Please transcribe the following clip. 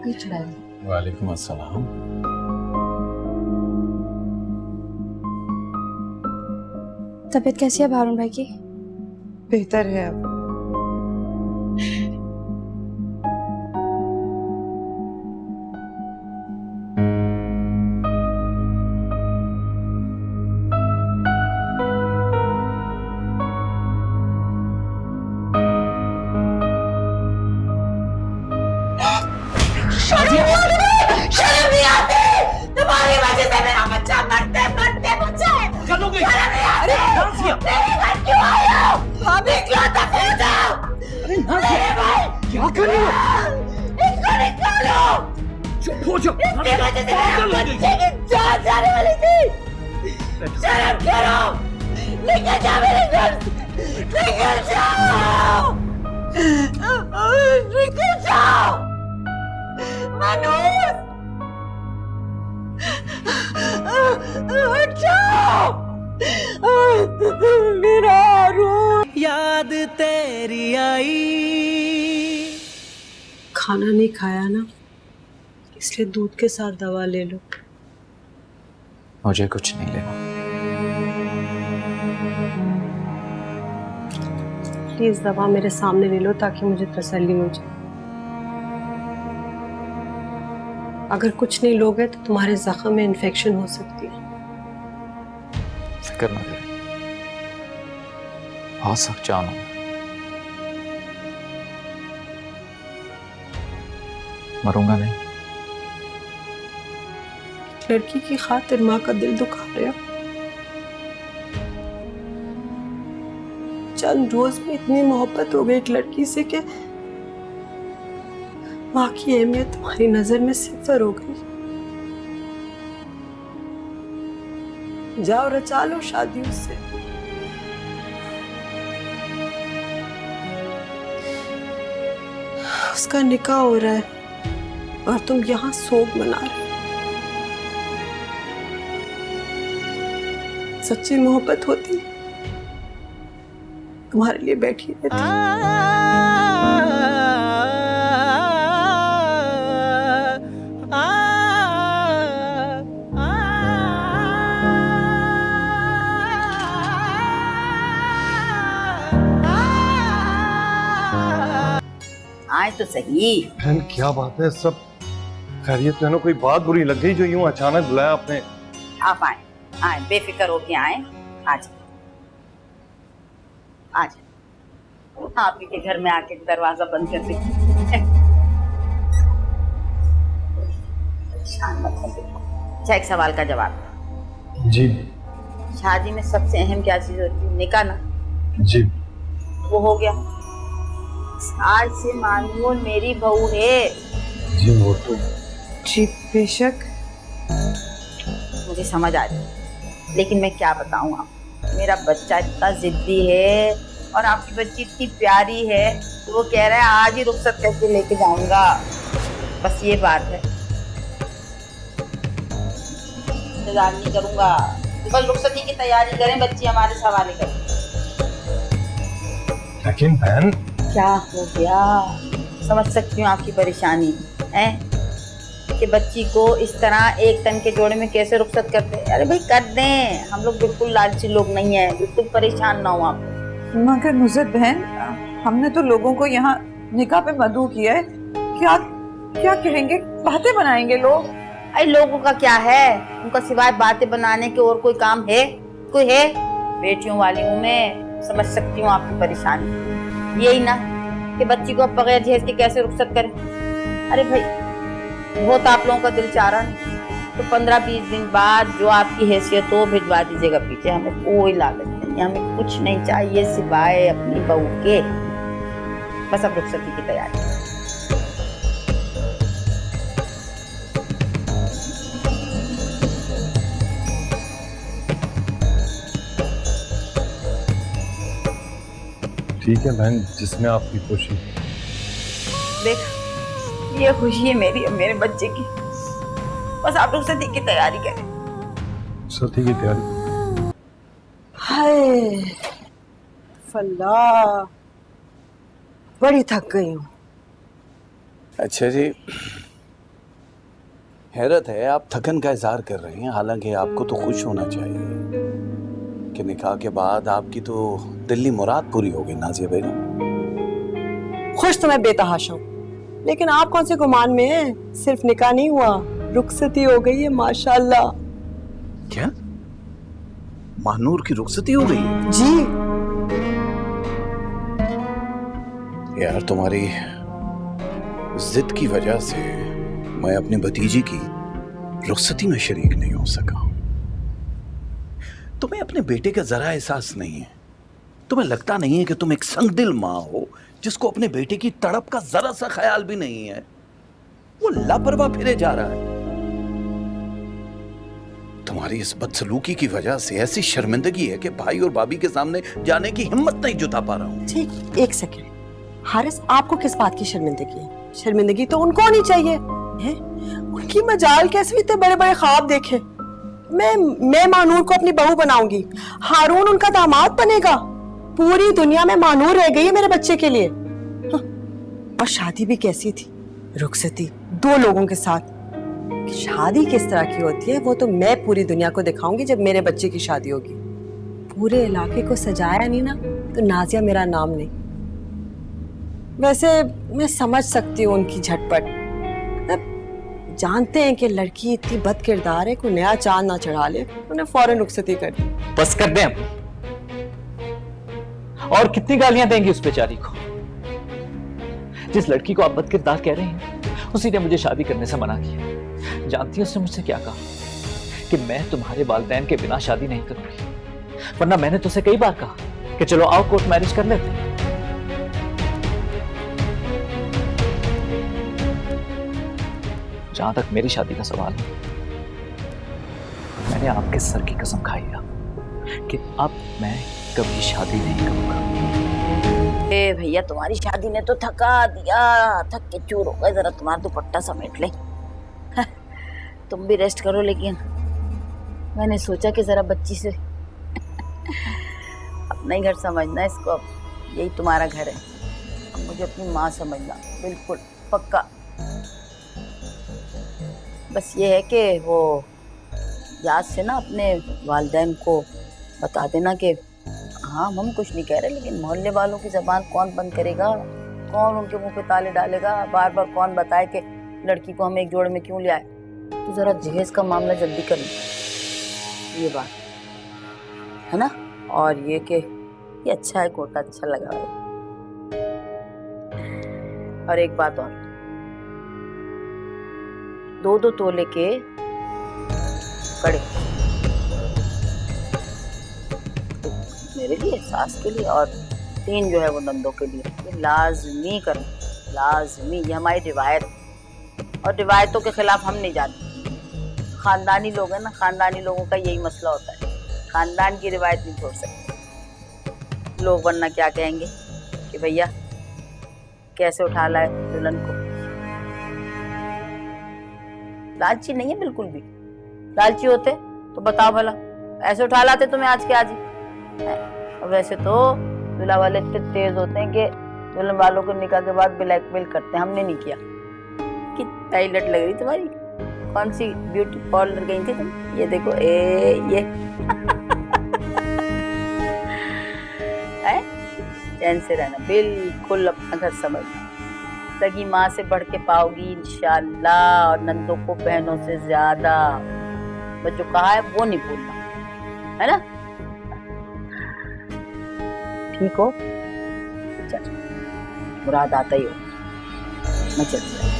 ये चढ़ाइए। वालेकुम अस्सलाम। तबीयत कैसी है हारून भाई की? बेहतर है अब। शर्म नहीं आती? तुम्हारी वजह से मेरा बच्चा मरते मरते बच्चा है। शर्म नहीं आती? मेरे घर क्यों आए हो? भाभी क्यों तक जाओ? मेरे भाई क्या कर रही हो? इसको निकालो। चुप हो जाओ। इसकी वजह से मेरे बच्चे की जान जाने वाली थी। शर्म करो। निकल जा मेरे घर से। निकल जाओ। निकल जाओ। मनोज हटाओ मेरा हारून। याद तेरी आई। खाना नहीं खाया ना, इसलिए दूध के साथ दवा ले लो। मुझे कुछ नहीं लेना। प्लीज दवा मेरे सामने ले लो ताकि मुझे तसल्ली हो जाए। अगर कुछ नहीं लोगे तो तुम्हारे जख्म में इन्फेक्शन हो सकती है। फिक्र ना करें, बहुत सख्त जान हूं। मरूंगा नहीं। लड़की की खातिर माँ का दिल दुखा रहे हो। चंद रोज में इतनी मोहब्बत हो गई एक लड़की से कि माँ की अहमियत तुम्हारी नजर में सिफर हो गई। जाओ रचा लो शादी उससे। उसका निकाह हो रहा है और तुम यहाँ सोग मना रहे हो। सच्ची मोहब्बत होती तुम्हारे लिए बैठी रहती। आए तो सही। बहन क्या बात है, सब खैरियत है ना? कोई बात बुरी लग गई जो यूं अचानक बुलाया आपने? आप आए आए बेफिक्र होके आए। आज आज आप ही के घर में आके दरवाजा बंद कर दी। अच्छा एक सवाल का जवाब। जी शादी में सबसे अहम क्या चीज होती है? निकाह ना? जी वो हो गया। आज से मानून मेरी बहू है। जी वो तो जी बेशक। मुझे समझ आ रही, लेकिन मैं क्या बताऊं आपको, मेरा बच्चा इतना जिद्दी है और आपकी बच्ची इतनी प्यारी है तो वो कह रहा है आज ही रुखसत करके लेके जाऊंगा। बस ये बात है, इंतजार नहीं करूंगा। बस रुखसती की तैयारी करें, बच्ची हमारे हवाले करें। लेकिन बहन क्या हो गया? समझ सकती हूँ आपकी परेशानी है कि बच्ची को इस तरह एक तन के जोड़े में कैसे रुखसत करते हैं। अरे भाई कर दें, हम लोग बिल्कुल लालची लोग नहीं है, बिल्कुल परेशान ना हो आप। मगर नुसरत बहन, हमने तो लोगों को यहाँ निकाह पे मदऊ किया है। क्या क्या कहेंगे, बातें बनाएंगे लोग। अरे लोगों का क्या है, उनका सिवाय बातें बनाने के और कोई काम है? कोई है? बेटियों वाली हूँ मैं, समझ सकती हूँ आपकी परेशानी। यही ना कि बच्ची को अब बगैर जहेज के कैसे रुखसत करें। अरे भाई बहुत आप लोगों का दिल चाह रहा है तो 15-20 दिन बाद जो आपकी हैसियत हो भिजवा दीजिएगा पीछे। हमें कोई लालच नहीं, हमें कुछ नहीं चाहिए सिवाय अपनी बहू के। बस अब रुखसती की तैयारी। ठीक है बहन, जिसमें आपकी खुशी। देख ये खुशी है मेरी और मेरे बच्चे की। बस आप लोग सती की तैयारी करें। सती की तैयारी? हाय फल्ला, बड़ी थक गई हूँ। अच्छा जी, हैरत है, आप थकन का इजहार कर रही हैं, हालांकि आपको तो खुश होना चाहिए कि निकाह के बाद आपकी तो दिल्ली मुराद पूरी हो गई नाजिया बेगम। खुश तो मैं बेतहाशा हूँ, लेकिन आप कौन से गुमान में हैं? सिर्फ निकाह नहीं हुआ, रुखसती हो गई है माशाल्लाह। क्या महानूर की रुखसती हो गई है? जी यार, तुम्हारी जिद की वजह से मैं अपने भतीजी की रुखसती में शरीक नहीं हो सका। तुम्हें अपने बेटे का जरा एहसास नहीं है? तुम्हें लगता नहीं है कि तुम एक संगदिल माँ हो जिसको अपने बेटे की तड़प का जरा सा ख्याल भी नहीं है? वो लापरवाह फिरे जा रहा है। तुम्हारी इस बदसलूकी की वजह से ऐसी शर्मिंदगी है कि भाई और भाभी के सामने जाने की हिम्मत नहीं जुटा पा रहा हूँ। ठीक, एक सेकंड। हारिस, आपको किस बात की शर्मिंदगी है? शर्मिंदगी तो उनको होनी चाहिए है? उनकी मजाल कैसे इतने बड़े बड़े ख्वाब देखे। मैं मानूर को अपनी बहू बनाऊंगी, हारून उनका दामाद बनेगा। पूरी दुनिया में मानूर रह गई है मेरे बच्चे के लिए। और शादी भी कैसी थी? रुखसती 2 लोगों के साथ। शादी किस तरह की होती है वो तो मैं पूरी दुनिया को दिखाऊंगी जब मेरे बच्चे की शादी होगी। पूरे इलाके को सजाया नहीं ना तो नाजिया मेरा नाम नहीं। वैसे मैं समझ सकती हूँ उनकी झटपट। जानते हैं कि लड़की इतनी बद किरदार है, कोई नया चांद ना चढ़ा ले, उन्हें फौरन रुखसती कर दी। बस कर दें अब। और कितनी गालियां देंगी उस बेचारी को? जिस लड़की को आप बद किरदार कह रहे हैं उसी ने मुझे शादी करने से मना किया। जानती है उसने मुझसे क्या कहा? कि मैं तुम्हारे वालिदैन के बिना शादी नहीं करूंगी, वरना मैंने तुझसे कई बार कहा कि चलो आओ कोर्ट मैरिज कर लेते हैं। जहां तक मेरी शादी का सवाल है, मैंने आपके सर की कसम खाई है कि अब मैं कभी शादी नहीं करूंगा। ए भैया, तुम्हारी शादी ने तो थका दिया, थक के चूर हो गए। जरा तुम्हारा दुपट्टा समेट ले। तुम भी रेस्ट करो, लेकिन मैंने सोचा कि जरा बच्ची से अपना ही घर समझना इसको। अब यही तुम्हारा घर है, अब मुझे अपनी माँ समझना, बिल्कुल पक्का। बस ये है कि वो याद से ना अपने वालिदैन को बता देना कि हाँ, हम कुछ नहीं कह रहे, लेकिन मोहल्ले वालों की ज़बान कौन बंद करेगा? कौन उनके मुंह पे ताले डालेगा? बार बार कौन बताए कि लड़की को हम एक जोड़े में क्यों ले आए? तो ज़रा जहेज का मामला जल्दी कर लो, ये बात है ना। और ये कि ये अच्छा है, कोटा अच्छा लगा है। और एक बात और, 2-2 तोले के कड़े मेरे लिए, सास के लिए, और 3 जो है वो नंदों के लिए। ये लाजमी करना, लाजमी। ये हमारी रिवायत है और रिवायतों के खिलाफ हम नहीं जाते। खानदानी लोग हैं ना, खानदानी लोगों का यही मसला होता है, खानदान की रिवायत नहीं छोड़ सकते लोग, वरना क्या कहेंगे कि भैया कैसे उठा लाए दुल्हन को। लालची नहीं है बिल्कुल भी। लालची होते तो बताओ भला, ऐसे उठा लाते तुम्हें आज के आज ही। और वैसे तो दूल्हा वाले इतने तेज होते हैं कि दुल्हन वालों को निकाह के बाद ब्लैकमेल करते हैं। हमने नहीं किया। कितना ही लट लग रही तुम्हारी। कौन सी ब्यूटी पार्लर गई थी तुम? ये देखो, ये चैन से रहना, बिल्कुल अपना घर समझना। सगी माँ से बढ़ के पाओगी इंशाल्लाह, और नंदों को बहनों से ज्यादा। बस जो कहा है वो नहीं भूलना, है ना? ठीक हो? चल, मुराद आता ही हो। मैं चलती हूँ।